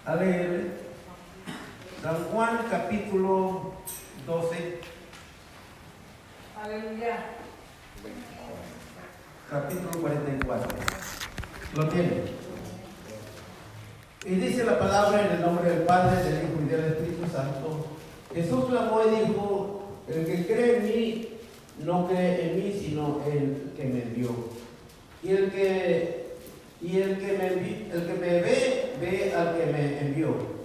a leer San Juan capítulo 12. Aleluya. Capítulo 44. ¿Lo tiene? Y dice la palabra en el nombre del Padre, del Hijo y del Espíritu Santo. Jesús clamó y dijo: el que cree en mí, no cree en mí, sino el que me envió. Y el que me ve al que me envió.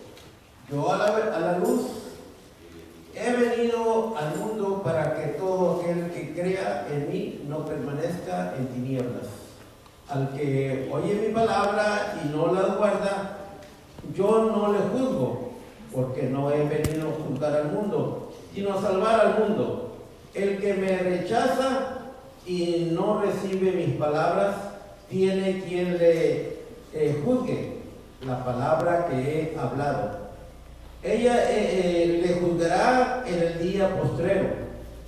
Yo a la luz he venido al mundo para que todo aquel que crea en mí no permanezca en tinieblas. Al que oye mi palabra y no la guarda, yo no le juzgo, porque no he venido a juzgar al mundo, sino a salvar al mundo. El que me rechaza y no recibe mis palabras, tiene quien le juzgue la palabra que he hablado. Ella le juzgará en el día postrero,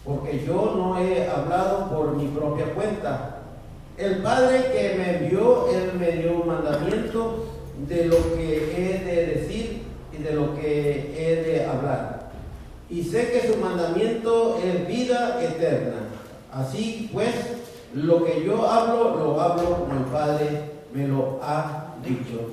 porque yo no he hablado por mi propia cuenta. El Padre que me envió, Él me dio un mandamiento de lo que he de decir y de lo que he de hablar. Y sé que su mandamiento es vida eterna. Así pues, lo que yo hablo, lo hablo como el Padre me lo ha dicho.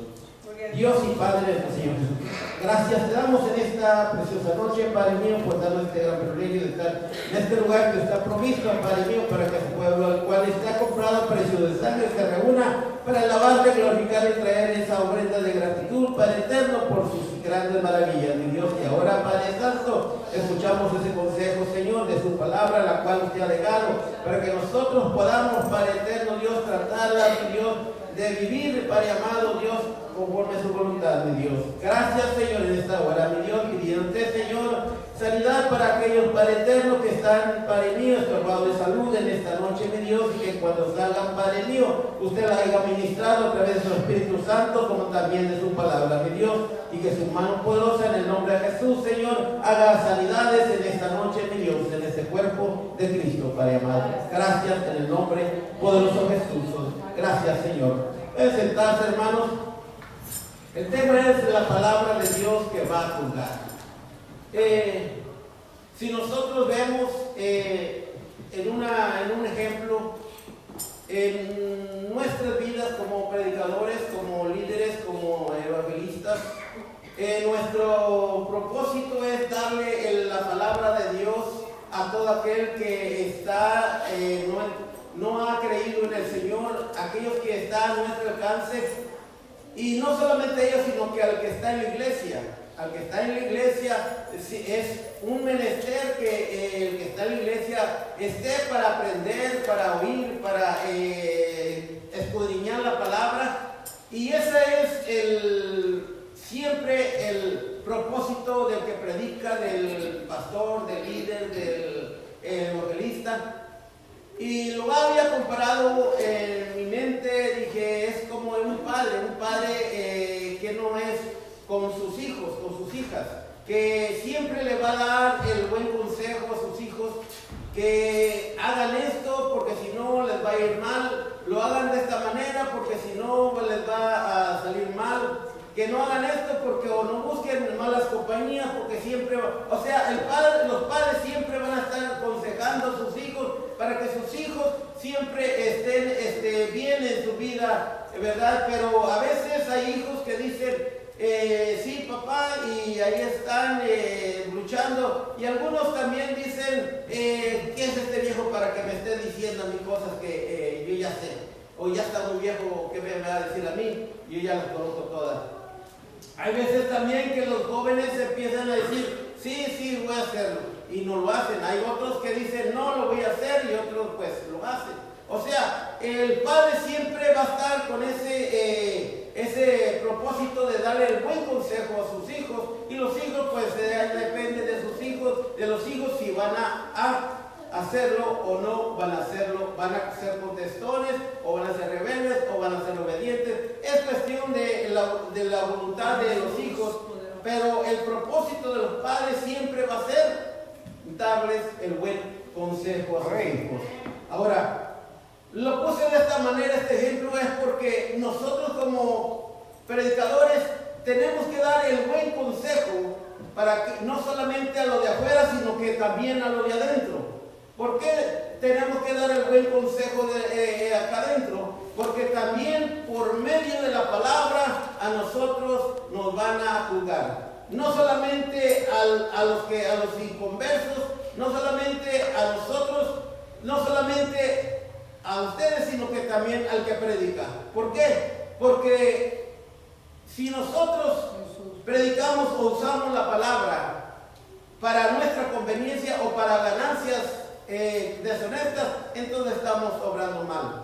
Dios y Padre de nuestro Señor Jesús, gracias te damos en esta preciosa noche, Padre mío, por darnos este gran privilegio de estar en este lugar que está provisto, Padre mío, para que su pueblo, al cual está comprado a precio de sangre, se reúna para alabarte, glorificar y traer esa ofrenda de gratitud, Padre eterno, por sus grandes maravillas, mi Dios. Y ahora, Padre Santo, escuchamos ese consejo, Señor, de su palabra, la cual usted ha dejado, para que nosotros podamos, Padre eterno, Dios, tratarla, mi Dios, de vivir, Padre amado, Dios, conforme a su voluntad, mi Dios. Gracias, Señor, en esta hora, mi Dios, pidiéndote, Señor, sanidad para aquellos, Padre eterno, que están, Padre mío, estorbados de salud en esta noche, mi Dios, y que cuando salgan, Padre mío, usted la haya ministrado a través de su Espíritu Santo, como también de su palabra, mi Dios, y que su mano poderosa en el nombre de Jesús, Señor, haga sanidades en esta noche, mi Dios, en este cuerpo de Cristo, Padre amado. Gracias en el nombre poderoso de Jesús. Gracias, Señor. Pueden sentarse, hermanos. El tema es la palabra de Dios que va a juzgar. Si nosotros vemos en un ejemplo, en nuestras vidas como predicadores, como líderes, como evangelistas, nuestro propósito es darle la palabra de Dios a todo aquel que está no ha creído en el Señor, aquellos que están a nuestro alcance. Y no solamente ellos, sino que al que está en la iglesia. Al que está en la iglesia es un menester que el que está en la iglesia esté para aprender, para oír, para escudriñar la palabra. Y ese es siempre el propósito del que predica, del pastor, del líder, del evangelista. Y lo había comparado en mi mente, dije, es como un padre que no es con sus hijos, con sus hijas, que siempre le va a dar el buen consejo a sus hijos, que hagan esto porque si no les va a ir mal, lo hagan de esta manera porque si no les va a salir mal, que no hagan esto porque o no busquen malas compañías, porque siempre, o sea, los padres siempre van a estar aconsejando a sus hijos para que sus hijos siempre estén bien en su vida, ¿verdad? Pero a veces hay hijos que dicen, sí, papá, y ahí están luchando, y algunos también dicen, ¿qué es este viejo para que me esté diciendo a mí cosas que yo ya sé? O ya está muy viejo, ¿qué me va a decir a mí? Yo ya las conozco todas. Hay veces también que los jóvenes empiezan a decir, sí, voy a hacerlo, y no lo hacen. Hay otros que dicen, no, lo voy a hacer, y otros pues lo hacen. O sea, el padre siempre va a estar con ese propósito de darle el buen consejo a sus hijos, y los hijos pues depende de sus hijos, de los hijos si van a hacerlo o no van a hacerlo, van a ser contestones o van a ser rebeldes o van a ser obedientes. Es cuestión de la voluntad de los hijos, pero el propósito de los padres siempre va a ser darles el buen consejo a sus hijos. Ahora, lo puse de esta manera, este ejemplo es porque nosotros como predicadores tenemos que dar para que no solamente a lo de afuera, sino que también a lo de adentro. ¿Por qué tenemos que dar el buen consejo de acá adentro? Porque también por medio de la palabra a nosotros nos van a juzgar. No solamente a los inconversos, no solamente a nosotros, no solamente a ustedes, sino que también al que predica. ¿Por qué? Porque si nosotros predicamos o usamos la palabra para nuestra conveniencia o para ganancias deshonestas, entonces estamos obrando mal.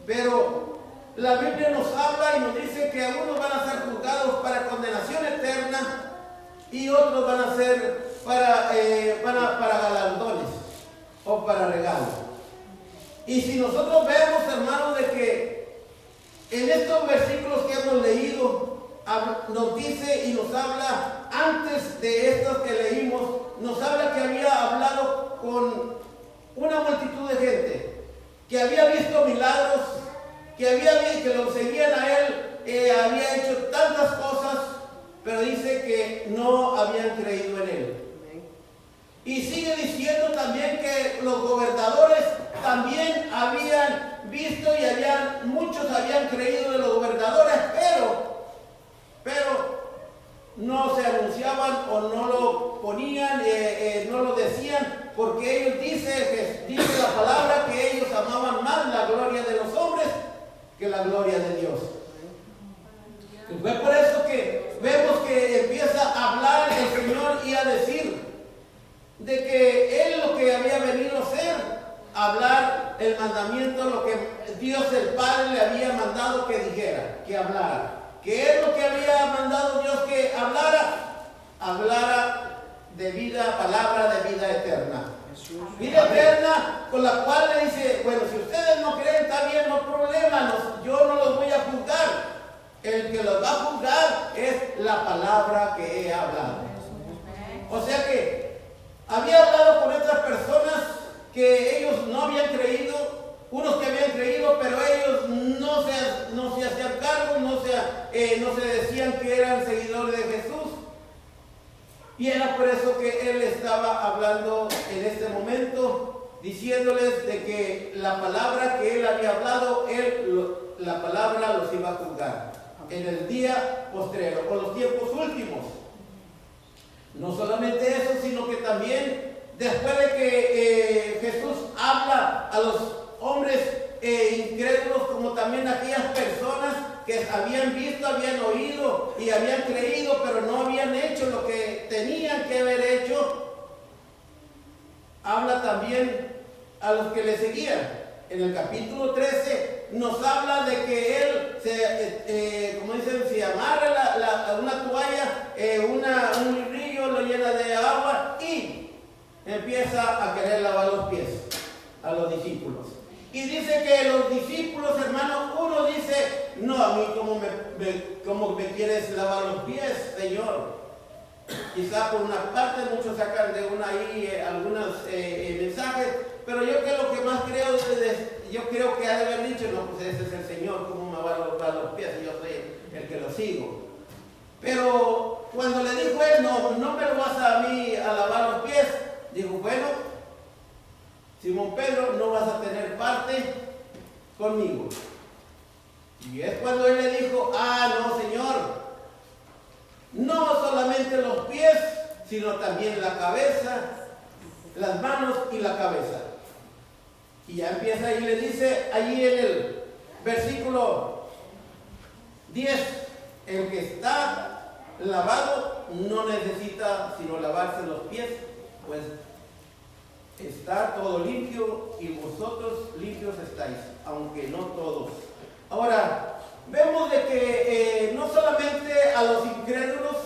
Pero la Biblia nos habla y nos dice que algunos van a ser juzgados para condenación eterna y otros van a ser para galardones o para regalos. Y si nosotros vemos, hermanos, de que en estos versículos que hemos leído, nos dice y nos habla, antes de estos que leímos, nos habla que había hablado con una multitud de gente, que había visto milagros, que lo seguían a él, había hecho tantas cosas, pero dice que no habían creído en él. Y sigue diciendo también que los gobernadores también habían visto y muchos habían creído de los gobernadores, pero no se anunciaban o no lo ponían, no lo decían, porque ellos dice la palabra que ellos amaban más la gloria de los hombres que la gloria de Dios. Y fue por eso que vemos que empieza a hablar el Señor y a decir de que Él lo que había venido a hacer, hablar el mandamiento, lo que Dios el Padre le había mandado que dijera, que hablara. Que es lo que había mandado Dios que hablara de vida, palabra de vida eterna. Vida eterna, con la cual le dice, bueno, si ustedes no creen, está bien, no hay problema, yo no los voy a juzgar. El que los va a juzgar es la palabra que he hablado. O sea que había hablado con estas personas que ellos no habían creído, unos que habían creído, pero ellos no se hacían cargo, no se decían que eran seguidores de Jesús. Y era por eso que él estaba hablando en este momento, diciéndoles de que la palabra que él había hablado, la palabra los iba a juzgar en el día postrero, o los tiempos últimos. No solamente eso, sino que también después de que Jesús habla a los hombres incrédulos, como también a aquellas personas que habían visto, habían oído y habían creído, pero no habían hecho lo que tenían que haber hecho, habla también a los que le seguían. En el capítulo 13 nos habla de que él como dicen, se amarra una toalla, un río lo llena de agua y empieza a querer lavar los pies a los discípulos. Y dice que los discípulos, hermanos, uno dice, no, a mí ¿cómo me quieres lavar los pies, Señor? Quizá por una parte muchos sacan de una ahí algunos mensajes, pero yo que lo que más creo, yo creo que ha de haber dicho, no, pues ese es el Señor, ¿cómo me va a lavar los pies? Yo soy el que lo sigo. Pero cuando le dijo él, no me lo vas a mí a lavar los pies, dijo, bueno, Simón Pedro, no vas a tener parte conmigo. Y es cuando él le dijo, no, Señor, no solamente los pies, sino también la cabeza, las manos y la cabeza. Y ya empieza y le dice allí en el versículo 10, el que está lavado no necesita sino lavarse los pies, pues está todo limpio y vosotros limpios estáis, aunque no todos. Ahora, vemos de que no solamente a los incrédulos,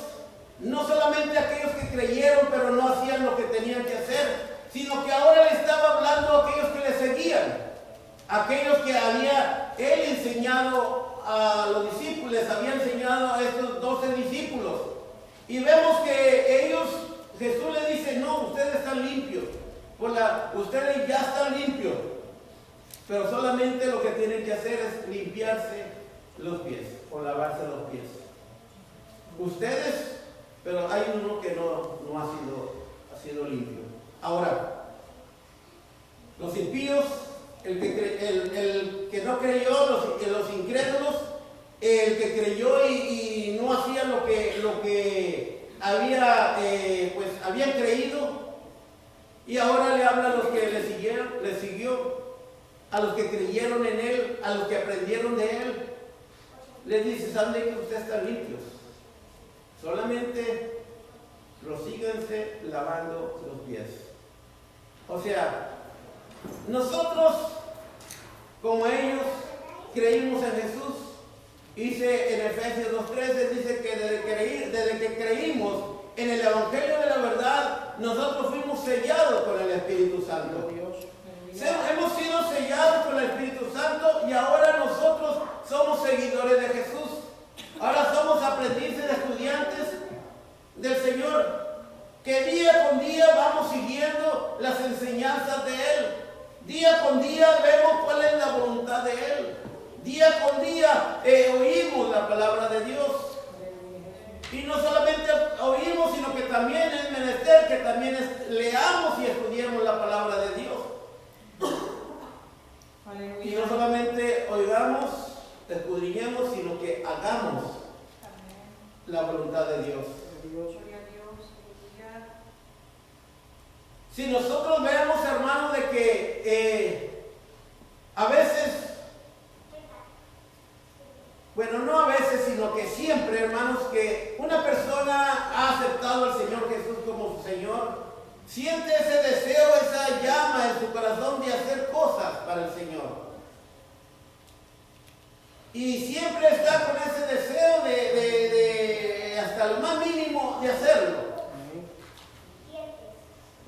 no solamente a aquellos que creyeron pero no hacían lo que tenían que hacer, sino que ahora le estaba hablando a aquellos que le seguían, aquellos que había él enseñado a los discípulos, les había enseñado a estos 12 discípulos. Y vemos que ellos, Jesús le dice, no, ustedes están limpios. Ustedes ya están limpios, pero solamente lo que tienen que hacer es limpiarse los pies o lavarse los pies. Ustedes pero hay uno que no ha sido limpio. Ahora, los impíos, el que no creyó, los incrédulos, el que creyó y no hacía lo que habían creído, y ahora le habla a los que le siguió, a los que creyeron en él, a los que aprendieron de él. Les dice: saben que ustedes están limpios, solamente prosíganse lavando los pies. O sea, nosotros, como ellos, creímos en Jesús. Dice en Efesios 2:13, dice que desde que creímos en el Evangelio de la verdad, nosotros fuimos sellados con el Espíritu Santo. Hemos sido sellados con el Espíritu Santo y ahora nosotros somos seguidores de Jesús. Ahora somos aprendices, estudiantes del Señor, que día con día vamos siguiendo las enseñanzas de Él. Día con día vemos cuál es la voluntad de Él. Día con día oímos la palabra de Dios. Y no solamente oímos, sino que también es menester que también leamos y estudiemos la palabra de Dios. Y no solamente oigamos, escudriñemos, sino que hagamos la voluntad de Dios. Si nosotros vemos, hermanos, de que a veces, bueno, no a veces, sino que siempre, hermanos, que una persona ha aceptado al Señor Jesús como su Señor, siente ese deseo, esa llama en su corazón de hacer cosas para el Señor. Y siempre está con ese deseo de hasta lo más mínimo de hacerlo.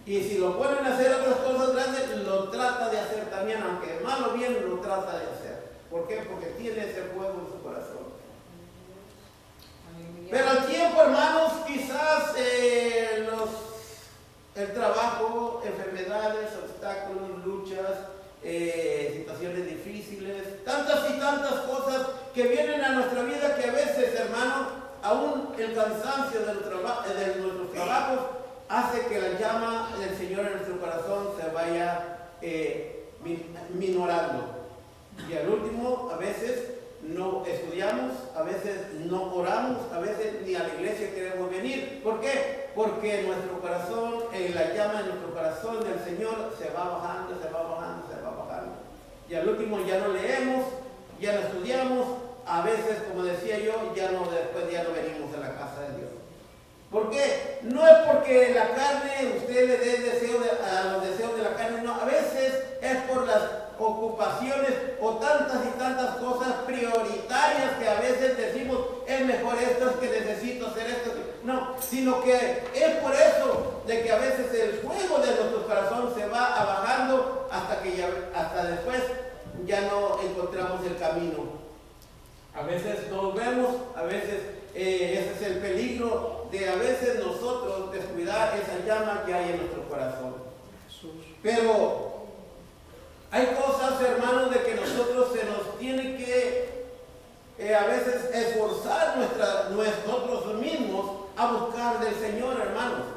Y si lo ponen a hacer otras cosas grandes, lo trata de hacer también, aunque mal o bien lo trata de hacer. ¿Por qué? Porque tiene ese fuego en su corazón. Pero al tiempo, hermanos, quizás el trabajo, enfermedades, obstáculos, luchas, situaciones difíciles, tantas y tantas cosas que vienen a nuestra vida, que a veces, hermanos, aún el cansancio de nuestros trabajos hace que la llama del Señor en nuestro corazón se vaya minorando. Y al último, a veces no estudiamos, a veces no oramos, a veces ni a la iglesia queremos venir. ¿Por qué? Porque nuestro corazón, la llama en nuestro corazón del Señor se va bajando, se va bajando, se va bajando. Y al último ya no leemos, ya no estudiamos, a veces, como decía yo, después ya no venimos a la casa de Dios. ¿Por qué? No es porque la carne, usted le dé a los deseos de la carne, no, a veces es por las ocupaciones o tantas y tantas cosas prioritarias que a veces decimos: es mejor esto, es que necesito hacer esto. No, sino que es por eso de que a veces el fuego de nuestro corazón se va bajando hasta después ya no encontramos el camino. A veces nos vemos, a veces ese es el peligro de a veces nosotros descuidar esa llama que hay en nuestro corazón. Pero hay cosas, hermanos, de que nosotros se nos tiene que a veces esforzar nosotros mismos a buscar del Señor, hermanos.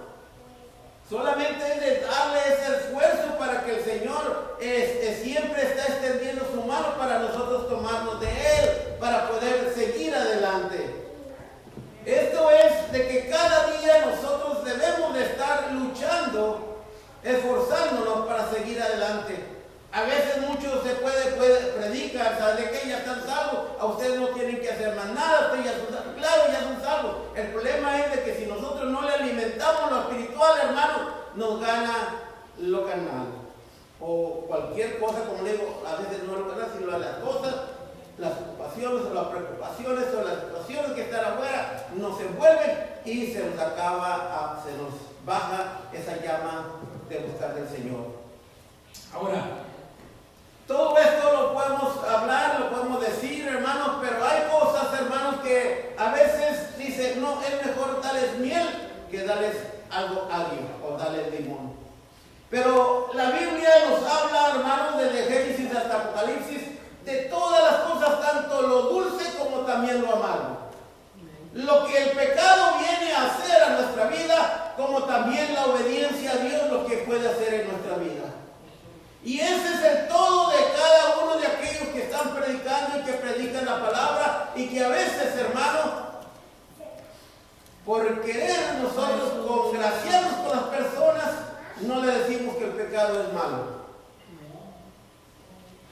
Solamente es de darle ese esfuerzo para que el Señor siempre está extendiendo su mano para nosotros tomarnos de Él, para poder seguir adelante. Esto es de que cada día nosotros debemos de estar luchando, esforzándonos para seguir adelante. A veces muchos se puede predicar, ¿sabe que ya están salvos? A ustedes no tienen que hacer más nada, ustedes ya son salvos. Claro, ya son salvos. El problema es de que si nosotros no le alimentamos lo espiritual, hermano, nos gana lo carnal. O cualquier cosa, como le digo, a veces no lo carnal, sino las cosas, las ocupaciones o las preocupaciones o las situaciones que están afuera nos envuelven y se nos acaba, se nos baja esa llama de buscar del Señor. Ahora, todo esto lo podemos hablar, lo podemos decir, hermanos, pero hay cosas, hermanos, que a veces dicen: no, es mejor darles miel que darles algo agrio o darles limón. Pero la Biblia nos habla, hermanos, desde Génesis hasta Apocalipsis, de todas las cosas, tanto lo dulce como también lo amargo. Lo que el pecado viene a hacer a como también la obediencia a Dios lo que puede hacer en nuestra vida. Y ese es el todo de cada uno de aquellos que están predicando y que predican la palabra, y que a veces, hermano, por querer nosotros congraciarnos con las personas, no le decimos que el pecado es malo.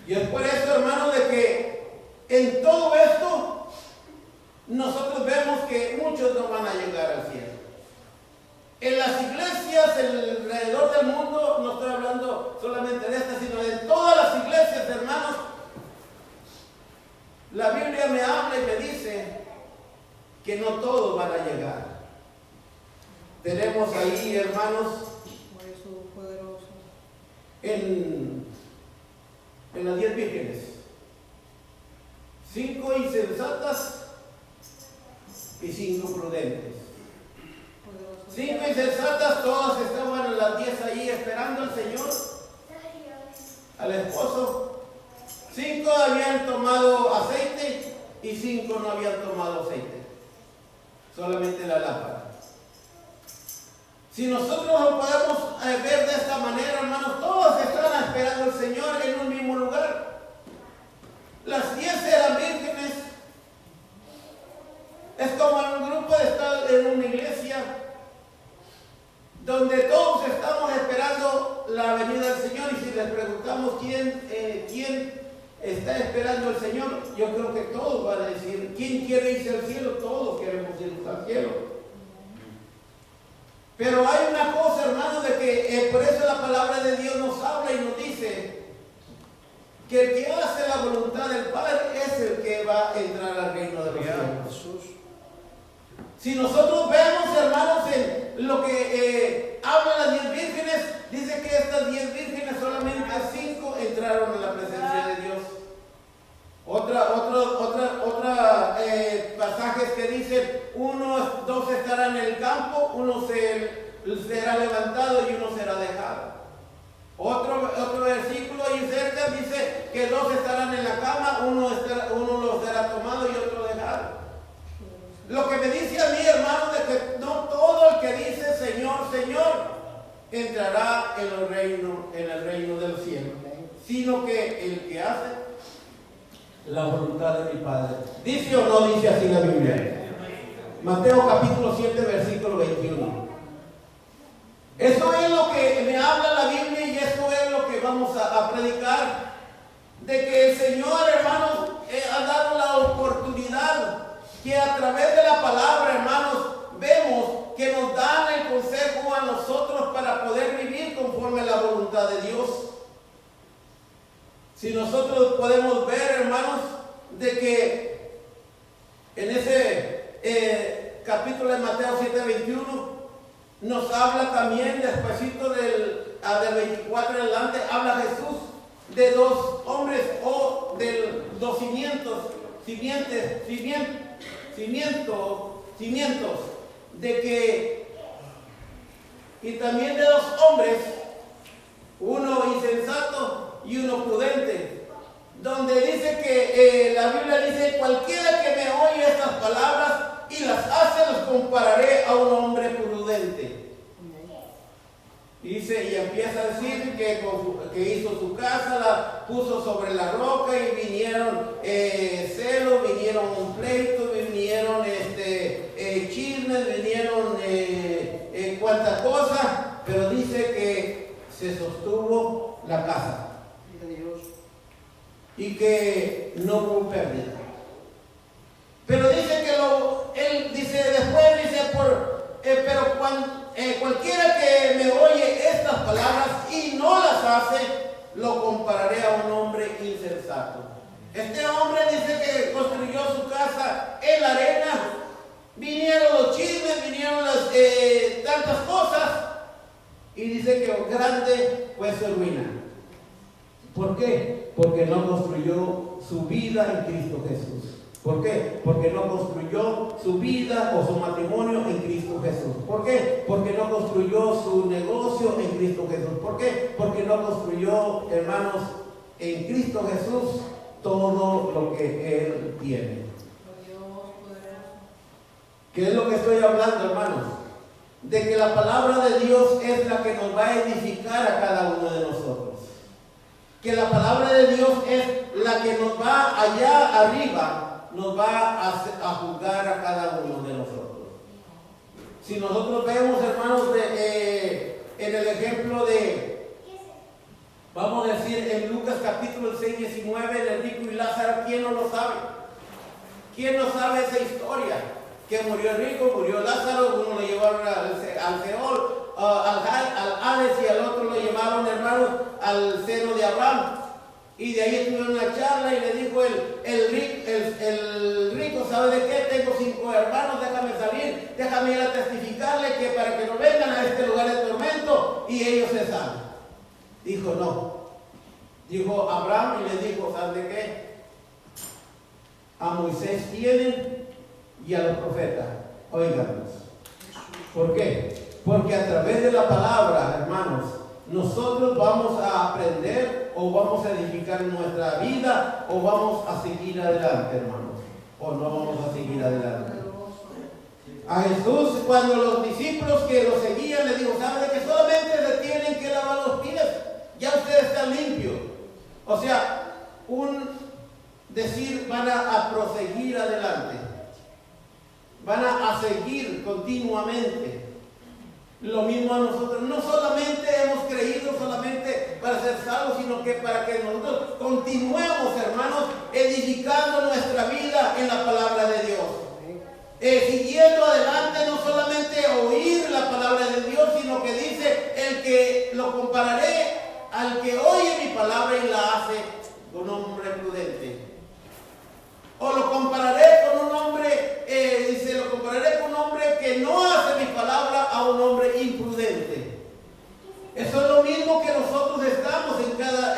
Y es por eso, hermano, de que en todo esto nosotros vemos que muchos no van a llegar al cielo. En las iglesias alrededor del mundo, no estoy hablando solamente de esta, sino de todas las iglesias, hermanos, la Biblia me habla y me dice que no todos van a llegar. Tenemos ahí, hermanos, en las 10 vírgenes, 5 insensatas y 5 prudentes. 5 insensatas, todas estaban en las 10 ahí esperando al Señor, al esposo. 5 habían tomado aceite y 5 no habían tomado aceite, solamente la lámpara. Si nosotros lo podemos ver de esta manera, hermanos, todos estaban esperando al Señor en un mismo lugar. Las 10 eran vírgenes. Es como en un grupo de estar en una iglesia donde todos estamos esperando la venida del Señor, y si les preguntamos quién está esperando al Señor, yo creo que todos van a decir, ¿quién quiere irse al cielo? Todos queremos irnos al cielo. Pero hay una cosa, hermano, de que por eso la palabra de Dios nos habla y nos dice que el que hace la voluntad del Padre es el que va a entrar al reino de los cielos. Si nosotros vemos, hermanos, en lo que hablan las 10 vírgenes, dice que estas 10 vírgenes solamente 5 entraron en la presencia de Dios. Otra pasajes que dicen, 2 estarán en el campo, 1 será levantado y 1 será dejado. Otro versículo ahí cerca dice que 2 estarán en la cama, 1 lo será tomado y otro dejado. Lo que me dice a mí, hermano, de que no todo el que dice Señor, Señor, entrará en el reino del cielo, sino que el que hace la voluntad de mi Padre. ¿Dice o no dice así la Biblia? Mateo capítulo 7, versículo 21. Eso es lo que me habla la Biblia, y esto es lo que vamos a predicar, de que el Señor, hermanos, ha dado la oportunidad, que a través de la palabra, hermanos, vemos que nos dan el consejo a nosotros para poder vivir conforme a la voluntad de Dios. Si nosotros podemos ver, hermanos, de que en ese capítulo de Mateo 7:21 nos habla también, despuesito del 24 en adelante, habla Jesús de 2 hombres, o de 2 cimientos, de que, y también de 2 hombres, uno insensato y uno prudente, donde dice que la Biblia dice, cualquiera que me oye estas palabras y las hace, los compararé a un hombre prudente. Dice, y empieza a decir que hizo su casa, la puso sobre la roca, y vinieron celos, vinieron pleitos, vinieron chismes, vinieron cuantas cosas, pero dice que se sostuvo la casa y que no hubo pérdida. Pero dice que él dice después, pero cualquiera que me oye estas palabras y no las hace, lo compararé a un hombre insensato. Este hombre dice que construyó su casa en la arena, vinieron los chismes, vinieron tantas cosas, y dice que grande fue su ruina. ¿Por qué? Porque no construyó su vida en Cristo Jesús. ¿Por qué? Porque no construyó su vida o su matrimonio en Cristo Jesús. ¿Por qué? Porque no construyó su negocio en Cristo Jesús. ¿Por qué? Porque no construyó, hermanos, en Cristo Jesús todo lo que Él tiene. ¿Qué es lo que estoy hablando, hermanos? de que la palabra de Dios es la que nos va a edificar a cada uno de nosotros. Que la palabra de Dios es la que nos va allá arriba, nos va a juzgar a cada uno de nosotros. Si nosotros vemos, hermanos, en el ejemplo de, vamos a decir, en Lucas capítulo 6, 19, el rico y Lázaro, ¿quién no lo sabe? ¿Quién no sabe esa historia? Que murió el rico, murió Lázaro, uno lo llevaron al Seol, al Hades, y al otro lo llevaron, hermanos, al seno de Abraham. Y de ahí tuvieron una charla y le dijo el rico, ¿sabe de qué? Tengo 5 hermanos, déjame salir, déjame ir a testificarle que para que no vengan a este lugar de tormento y ellos se salven. Dijo no. Dijo Abraham y le dijo, ¿sabe de qué? A Moisés tienen y a los profetas, óiganlos. ¿Por qué? Porque a través de la palabra, hermanos, nosotros vamos a aprender o vamos a edificar nuestra vida o vamos a seguir adelante, hermanos, o no vamos a seguir adelante. A Jesús, cuando los discípulos que lo seguían le dijo, ¿saben que solamente se tienen que lavar los pies? Ya ustedes están limpios. O sea, van a proseguir adelante, van a seguir continuamente. Lo mismo a nosotros, no solamente hemos creído solamente para ser salvos, sino que para que nosotros continuemos, hermanos, edificando nuestra vida en la palabra de Dios. Siguiendo adelante, no solamente oír la palabra de Dios, sino que dice, el que lo compararé al que oye mi palabra y la hace, con un hombre prudente. O lo compararé con un hombre, dice, lo compararé con un hombre que no hace mi palabra a un hombre imprudente. Eso es lo mismo que nosotros estamos en cada,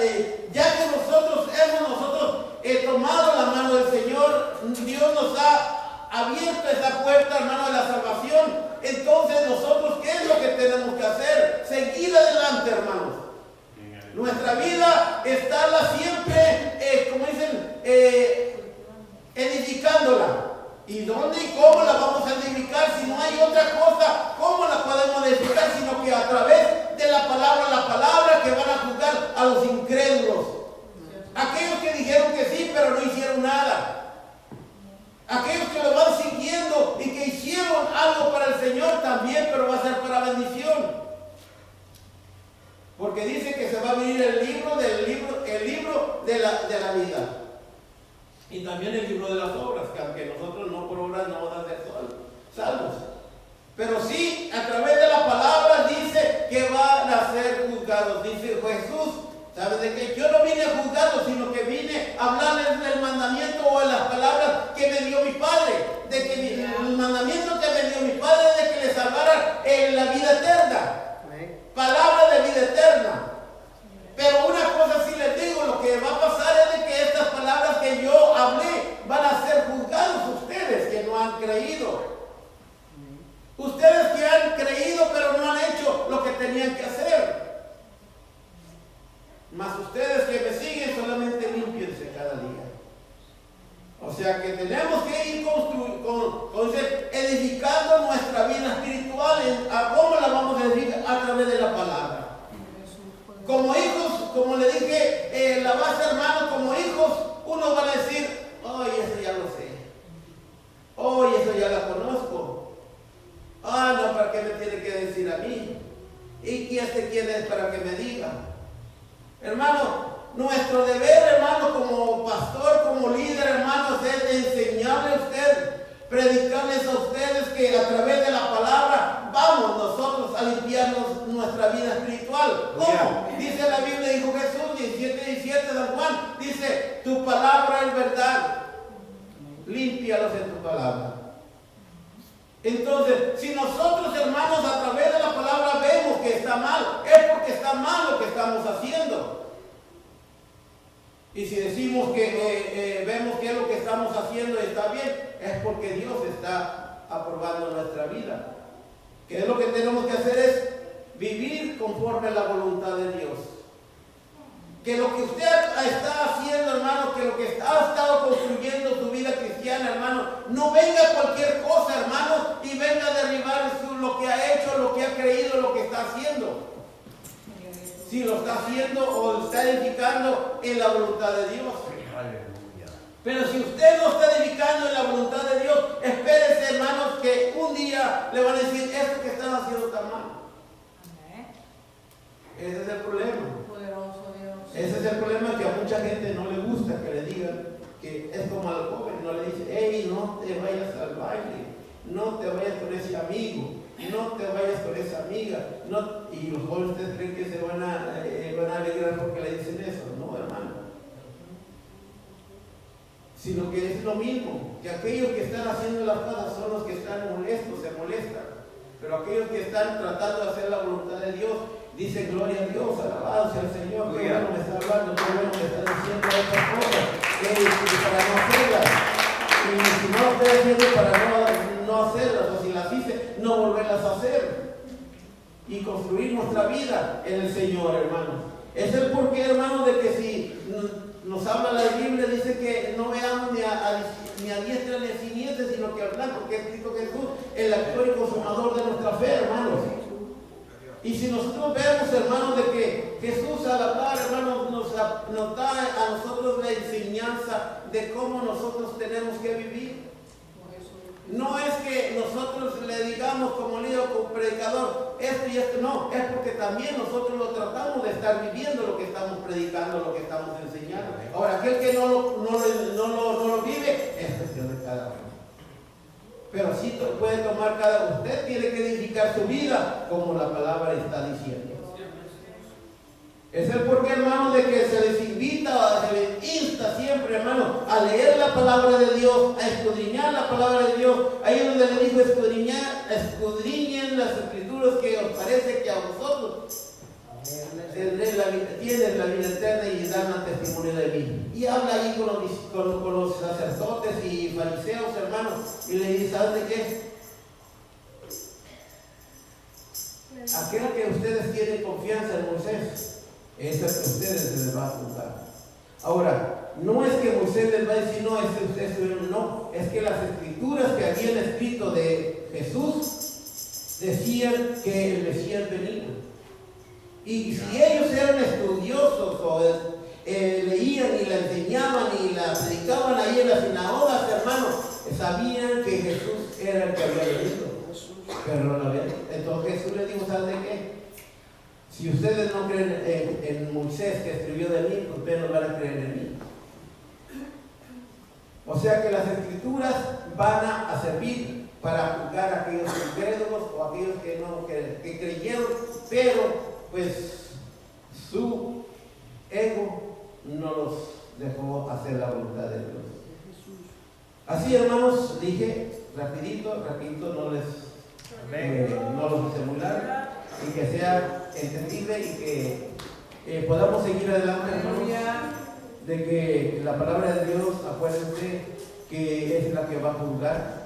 ya que nosotros hemos tomado la mano del Señor, Dios nos ha abierto esa puerta, hermano, de la salvación. Entonces nosotros, ¿qué es lo que tenemos que hacer? Seguir adelante, hermanos. Nuestra vida estarla siempre, como dicen, edificándola. ¿Y dónde y cómo la vamos a edificar? Si no hay otra cosa, ¿cómo la podemos edificar? Sino que a través de la palabra que van a juzgar a los incrédulos. Aquellos que dijeron que sí, pero no hicieron nada. Aquellos que lo van siguiendo y que hicieron algo para el Señor también, pero va a ser para bendición. Porque dice que se va a abrir el libro de la vida. Y también el libro de las obras, que aunque nosotros no por obras no vamos a ser salvos. Pero sí, a través de la palabra dice que van a ser juzgados. Dice Jesús, ¿sabes de qué? Yo no vine a juzgarlos, sino que vine a hablarles del mandamiento o de las palabras que me dio mi Padre. De que el mandamiento que me dio mi Padre de que le salvara en la vida eterna. Palabra de vida eterna. Pero una cosa sí les digo, lo que va a pasar es de que estas palabras que yo hablé van a ser juzgados ustedes que no han creído. Ustedes que han creído pero no han hecho lo que tenían que hacer. Mas ustedes que me siguen solamente límpiense cada día. O sea que tenemos que ir edificando nuestra vida espiritual. ¿Cómo la vamos a edificar? A través de la palabra. Como hijos, como le dije, la base, hermano, como hijos, uno va a decir, ay, eso ya lo sé. Ay, eso ya la conozco. Ah, no, ¿para qué me tiene que decir a mí? ¿Y quién es para que me diga? Hermano, nuestro deber, hermano, como pastor, como líder, hermanos, es enseñarle a usted, predicarles a ustedes que a través de la palabra vamos nosotros a limpiarnos nuestra vida espiritual. ¿Cómo? Dice la Biblia, dijo Jesús, 17 de Juan, dice, tu palabra es verdad, límpialos en tu palabra. Entonces, si nosotros, hermanos, a través de la palabra vemos que está mal, es porque está mal lo que estamos haciendo. Y si decimos que vemos que lo que estamos haciendo está bien, es porque Dios está aprobando nuestra vida. Que es lo que tenemos que hacer es vivir conforme a la voluntad de Dios. Que lo que usted está haciendo, hermano, que lo que ha estado construyendo su vida cristiana, hermano, no venga cualquier cosa, hermano, y venga a derribar lo que ha hecho, creído lo que está haciendo. Si lo está haciendo o está edificando en la voluntad de Dios. Pero si usted no está edificando en la voluntad de Dios, espérese, hermanos, que un día le van a decir, esto que están haciendo está mal. Ese es el problema. Poderoso Dios. Ese es el problema, que a mucha gente no le gusta que le digan, que es como al joven, no le dice, hey, no te vayas al baile, no te vayas con ese amigo, no te vayas con esa amiga. No, y los jóvenes, ¿ustedes creen que se van a alegrar porque le dicen eso? No, hermano. Sino que es lo mismo, que aquellos que están haciendo las cosas son los que están molestos, se molestan. Pero aquellos que están tratando de hacer la voluntad de Dios, dicen gloria a Dios, alabado sea el Señor, qué bueno me está hablando, qué bueno me está diciendo estas cosas, para no hacerlas. Y si no lo estoy haciendo para no hacerlas, o si las hice, no volverlas a hacer. Y construir nuestra vida en el Señor, hermanos. Es el porqué, hermanos, de que si nos habla la Biblia, dice que no veamos ni a diestra ni a siniestra, sino que hablar, porque es Cristo Jesús, el actor y consumador de nuestra fe, hermanos. Y si nosotros vemos, hermanos, de que Jesús al hablar, hermanos, nos da a nosotros la enseñanza de cómo nosotros tenemos que vivir. No es que nosotros le digamos como líder o como predicador esto y esto, no, es porque también nosotros lo tratamos de estar viviendo lo que estamos predicando, lo que estamos enseñando. Ahora, aquel que no lo vive, es cuestión de cada uno. Pero sí puede tomar usted tiene que edificar su vida como la palabra está diciendo. Es el porqué, hermano, de que se les invita, se les insta siempre, hermano, a leer la palabra de Dios, a escudriñar la palabra de Dios. Ahí es donde le dijo escudriñen las escrituras, que os parece que a vosotros tienen la vida eterna y dan testimonio de mí. Y habla ahí con los sacerdotes y fariseos, hermanos, y le dice, ¿saben de qué? Aquel que ustedes tienen confianza en Moisés, es el que a ustedes se les va a juzgar. Ahora, no es que Moisés les va a decir, no, no, es que las escrituras que habían escrito de Jesús decían que el Mesías venía. Y si ellos eran estudiosos o leían y la enseñaban y la predicaban ahí en las sinagogas, hermanos, sabían que Jesús era el que había venido. Pero no lo habían. Entonces Jesús les dijo, ¿saben de qué? Si ustedes no creen en Moisés que escribió de mí, pues ustedes no van a creer en mí. O sea que las escrituras van a servir para juzgar a aquellos incrédulos o a aquellos que creyeron, pero pues su ego no los dejó hacer la voluntad de Dios. Así, hermanos, dije rapidito, no los hice muy largo, y que sea entendible y que podamos seguir adelante, hermanos, de que la palabra de Dios, acuérdense que es la que va a juzgar.